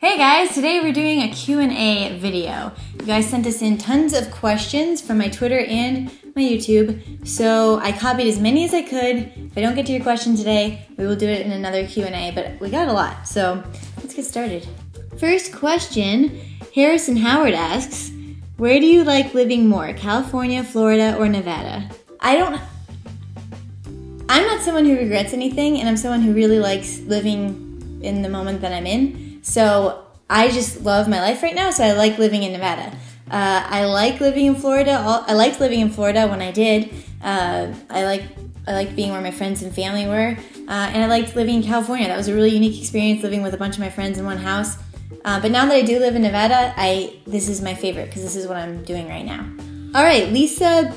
Hey guys, today we're doing a Q&A video. You guys sent us in tons of questions from my Twitter and my YouTube, so I copied as many as I could. If I don't get to your question today, we will do it in another Q&A, but we got a lot, so let's get started. First question, Harrison Howard asks, where do you like living more, California, Florida, or Nevada? I'm not someone who regrets anything, and I'm someone who really likes living in the moment that I'm in. So I just love my life right now, so I like living in Nevada. I like living in Florida. I liked living in Florida when I did. I liked being where my friends and family were. And I liked living in California. That was a really unique experience, living with a bunch of my friends in one house. But now that I do live in Nevada, this is my favorite because this is what I'm doing right now. All right, Lisa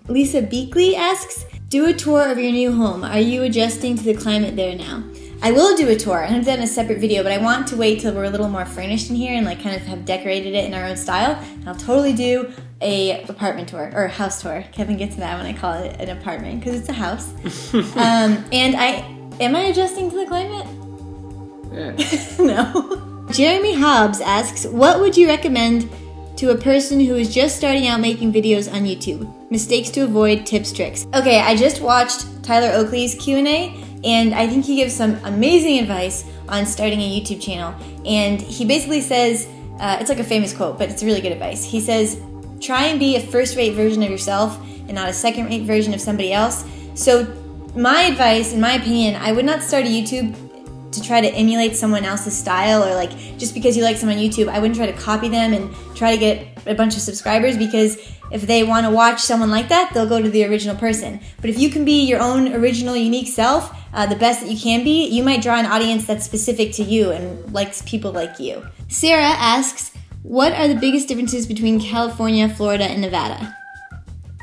Beakley asks, do a tour of your new home. Are you adjusting to the climate there now? I will do a tour. I'm going to do that in a separate video, but I want to wait till we're a little more furnished in here and like kind of have decorated it in our own style. And I'll totally do a apartment tour, or a house tour. Kevin gets mad when I call it an apartment because it's a house. And am I adjusting to the climate? Yeah. No. Jeremy Hobbs asks, what would you recommend to a person who is just starting out making videos on YouTube? Mistakes to avoid, tips, tricks. Okay, I just watched Tyler Oakley's Q&A, and I think he gives some amazing advice on starting a YouTube channel. And he basically says, it's like a famous quote, but it's really good advice. He says, try and be a first-rate version of yourself and not a second-rate version of somebody else. So my advice, in my opinion, I would not start a YouTube to try to emulate someone else's style, or like just because you like someone on YouTube, I wouldn't try to copy them and try to get a bunch of subscribers, because if they want to watch someone like that, they'll go to the original person. But if you can be your own original, unique self, the best that you can be, you might draw an audience that's specific to you and likes people like you. Sarah asks, what are the biggest differences between California, Florida, and Nevada?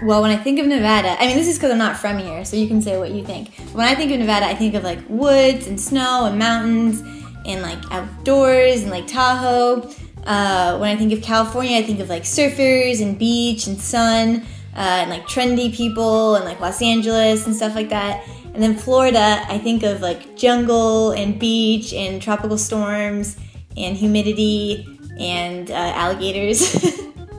Well, when I think of Nevada, I mean, this is because I'm not from here, so you can say what you think. When I think of Nevada, I think of like woods and snow and mountains and like outdoors and like Tahoe. When I think of California, I think of like surfers and beach and sun and like trendy people and like Los Angeles and stuff like that. And then Florida, I think of like jungle and beach and tropical storms and humidity and alligators.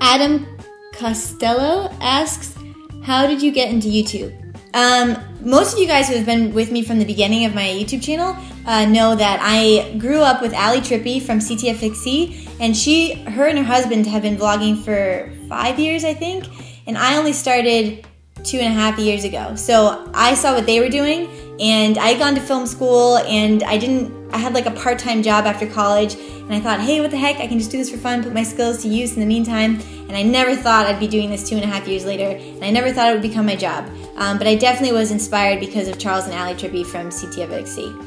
Adam Costello asks, how did you get into YouTube? Most of you guys who have been with me from the beginning of my YouTube channel know that I grew up with Ali Trippy from CTFXC, and her and her husband have been vlogging for 5 years, I think, and I only started 2.5 years ago. So I saw what they were doing, and I had gone to film school, and I had like a part-time job after college, and I thought, hey, what the heck, I can just do this for fun, put my skills to use in the meantime, and I never thought I'd be doing this 2.5 years later, and I never thought it would become my job. But I definitely was inspired because of Charles and Ali Trippy from CTFXC.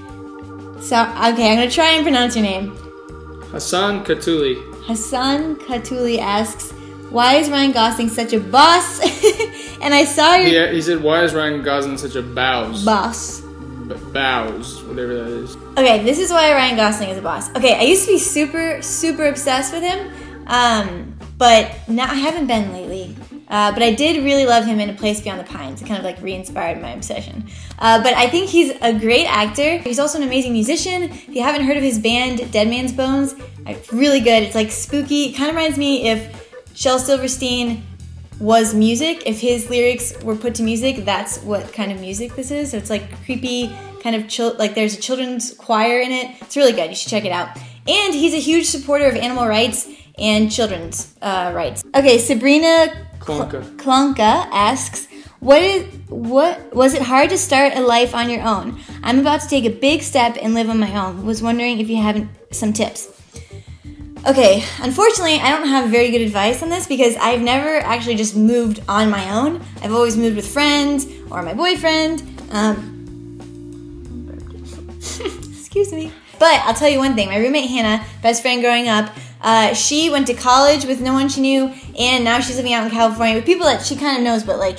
So, okay, I'm going to try and pronounce your name. Hassan Katuli. Hassan Katuli asks, why is Ryan Gosling such a boss? And I saw your... Yeah, he said, why is Ryan Gosling such a boss? Bows, whatever that is. Okay, this is why Ryan Gosling is a boss. Okay, I used to be super, super obsessed with him, but now I haven't been lately. But I did really love him in A Place Beyond the Pines. It kind of like re-inspired my obsession. But I think he's a great actor. He's also an amazing musician. If you haven't heard of his band, Dead Man's Bones, it's really good. It's like spooky. It kind of reminds me if Shel Silverstein was music. If his lyrics were put to music, that's what kind of music this is. So it's like creepy, kind of like there's a children's choir in it. It's really good. You should check it out. And he's a huge supporter of animal rights and children's rights. Okay, Sabrina Klonka asks, what was it hard to start a life on your own? I'm about to take a big step and live on my own. Was wondering if you have some tips. Okay, unfortunately, I don't have very good advice on this because I've never actually just moved on my own. I've always moved with friends or my boyfriend. Excuse me. But I'll tell you one thing. My roommate Hannah, best friend growing up, she went to college with no one she knew, and now she's living out in California with people that she kind of knows, but like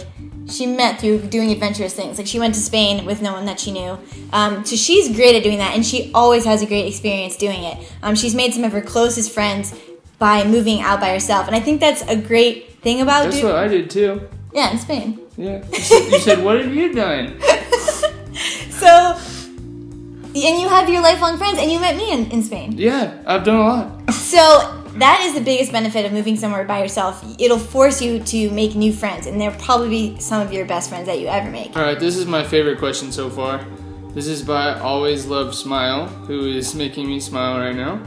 she met through doing adventurous things. Like she went to Spain with no one that she knew. So she's great at doing that, and she always has a great experience doing it. She's made some of her closest friends by moving out by herself, and I think that's a great thing about That's what I did too. Yeah, in Spain. Yeah. You said, what have you done? So And you have your lifelong friends, and you met me in Spain. Yeah, I've done a lot. So that is the biggest benefit of moving somewhere by yourself. It'll force you to make new friends, and they'll probably be some of your best friends that you ever make. All right, this is my favorite question so far. This is by Always Love Smile, who is making me smile right now.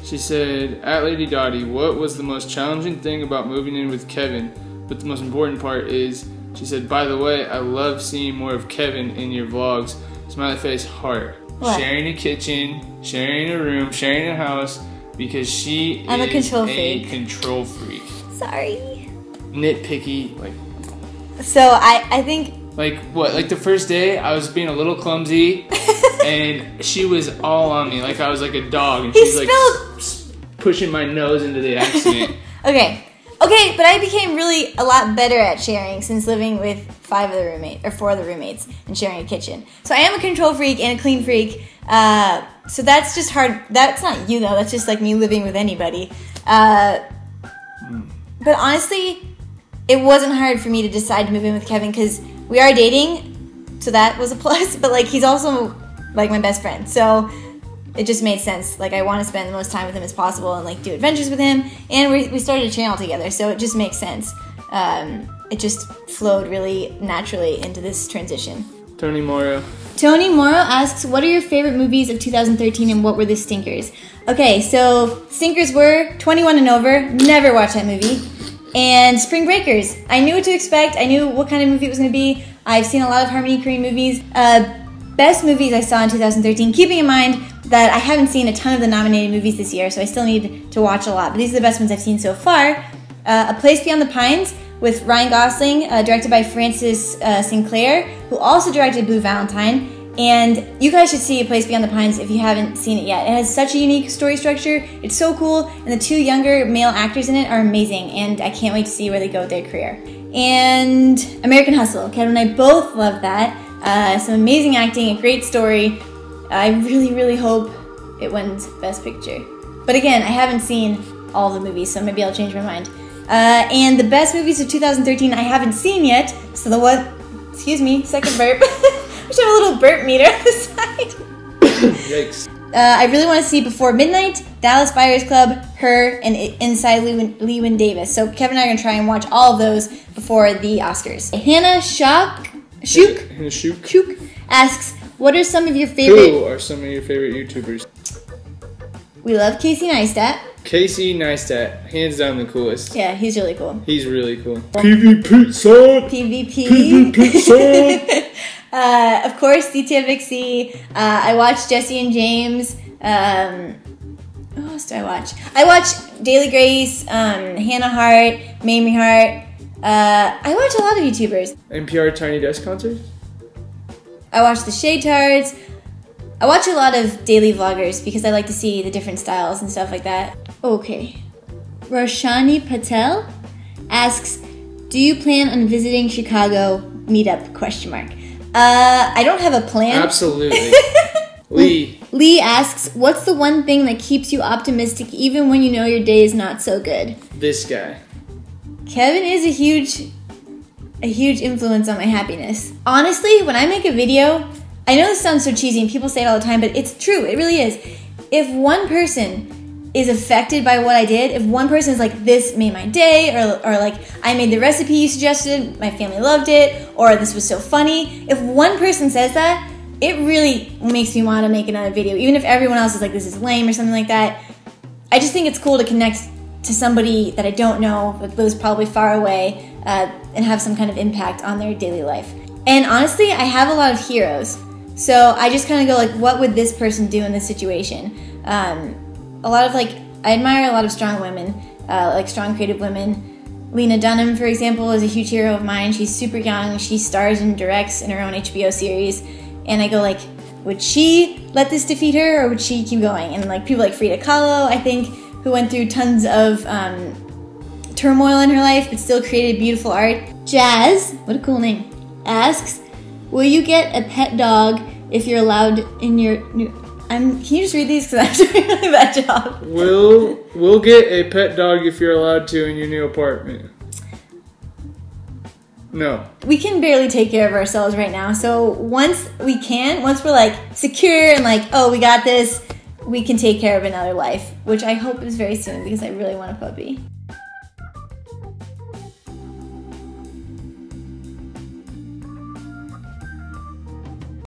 She said, at Lady Dottie, what was the most challenging thing about moving in with Kevin? But the most important part is, she said, by the way, I love seeing more of Kevin in your vlogs. Smiley face, heart. What? Sharing a kitchen, sharing a room, sharing a house, because I'm a control freak. Sorry. Nitpicky, like. So I think. Like what? Like the first day, I was being a little clumsy, and she was all on me, like I was like a dog, and she's like pushing my nose into the accident. Okay, but I became really a lot better at sharing since living with 4 of the roommates and sharing a kitchen. So I am a control freak and a clean freak. So that's just hard. That's not you though. That's just like me living with anybody. But honestly, it wasn't hard for me to decide to move in with Kevin because we are dating, so that was a plus. But like he's also like my best friend, so it just made sense. Like I want to spend the most time with him as possible and like do adventures with him. And we started a channel together, so it just makes sense. It just flowed really naturally into this transition. Tony Morrow asks, what are your favorite movies of 2013 and what were the stinkers? Okay, so stinkers were 21 and Over, never watched that movie, and Spring Breakers. I knew what to expect, I knew what kind of movie it was going to be. I've seen a lot of Harmony Korine movies. Best movies I saw in 2013, keeping in mind that I haven't seen a ton of the nominated movies this year, so I still need to watch a lot, but these are the best ones I've seen so far. A Place Beyond the Pines with Ryan Gosling, directed by Francis Sinclair, who also directed Blue Valentine. And you guys should see A Place Beyond the Pines if you haven't seen it yet. It has such a unique story structure. It's so cool. And the 2 younger male actors in it are amazing. And I can't wait to see where they go with their career. And American Hustle. Kevin and I both love that. Some amazing acting, a great story. I really, really hope it wins Best Picture. But again, I haven't seen all the movies, so maybe I'll change my mind. And the best movies of 2013 I haven't seen yet. So the what? Excuse me, second burp. We should have a little burp meter on the side. Yikes. I really want to see Before Midnight, Dallas Buyers Club, Her, and Inside Llewyn Davis. So Kevin and I are going to try and watch all of those before the Oscars. Hannah Shook asks, what are some of your favorite... Who are some of your favorite YouTubers? We love Casey Neistat. Casey Neistat, hands down the coolest. Yeah, he's really cool. He's really cool. PvP son! PvP son! Of course, Datev. I watch Jesse and James. Who else do I watch? I watch Daily Grace, Hannah Hart, Mamie Hart. I watch a lot of YouTubers. NPR Tiny Desk Concert? I watch the Shade Tards. I watch a lot of daily vloggers because I like to see the different styles and stuff like that. Okay. Roshani Patel asks, do you plan on visiting Chicago meetup? ? I don't have a plan. Absolutely. Lee asks, what's the one thing that keeps you optimistic even when you know your day is not so good? This guy. Kevin is a huge influence on my happiness. Honestly, when I make a video, I know this sounds so cheesy and people say it all the time, but it's true, it really is. If one person is affected by what I did, if one person is like, this made my day, or like, I made the recipe you suggested, my family loved it, or this was so funny, if one person says that, it really makes me want to make another video, even if everyone else is like, this is lame or something like that. I just think it's cool to connect to somebody that I don't know, that lives probably far away, and have some kind of impact on their daily life. And honestly, I have a lot of heroes. So I just kind of go like, what would this person do in this situation? I admire a lot of strong women, like strong creative women. Lena Dunham, for example, is a huge hero of mine. She's super young. She stars and directs in her own HBO series. And I go like, would she let this defeat her or would she keep going? And like people like Frida Kahlo, I think, who went through tons of turmoil in her life but still created beautiful art. Jazz, what a cool name, asks, will you get a pet dog if you're allowed in your new... can you just read these because I'm doing a really bad job. We'll get a pet dog if you're allowed to in your new apartment. No. We can barely take care of ourselves right now. So once we're like secure and like, oh, we got this, we can take care of another life, which I hope is very soon because I really want a puppy.